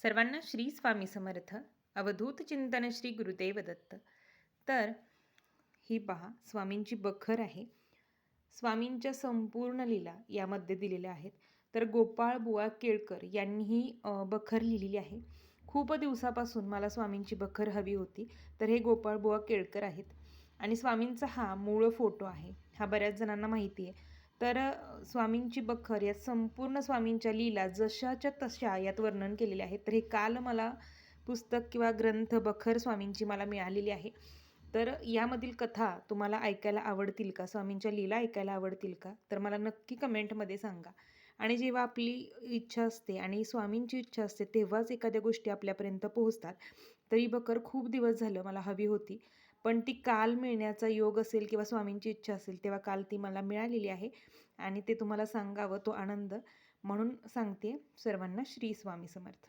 सर्वांना श्री स्वामी समर्थ. अवधूत चिंतन श्री गुरुदेव दत्त. तर ही पहा, स्वामींची बखर आहे. स्वामींच्या संपूर्ण लीला यामध्ये दिलेल्या आहेत. तर गोपाळ बुवा केळकर यांनी ही बखर लिहिलेली आहे. खूप दिवसापासून मला स्वामींची बखर हवी होती. तर हे गोपाळ बुवा केळकर आहेत आणि स्वामींचा हा मूळ फोटो आहे. हा बऱ्याच जणांना माहिती आहे. तर स्वामींची बखर यात संपूर्ण स्वामींच्या लीला जशाच्या तशा यात वर्णन केलेले आहे. तर हे काल मला पुस्तक किंवा ग्रंथ बखर स्वामींची मला मिळालेली आहे. तर यामधील कथा तुम्हाला ऐकायला आवडतील का? स्वामींच्या लीला ऐकायला आवडतील का? तर मला नक्की कमेंटमध्ये सांगा. आणि जेव्हा आपली इच्छा असते आणि स्वामींची इच्छा असते तेव्हाच एखाद्या गोष्टी आपल्यापर्यंत पोहोचतात. तर ही बखर खूप दिवस झालं मला हवी होती. पण ती काल मिळण्याचा योग असेल किंवा स्वामींची इच्छा असेल तेव्हा काल ती मला मिळालेली आहे आणि ते तुम्हाला सांगावं तो आनंद म्हणून सांगते. सर्वांना श्री स्वामी समर्थ.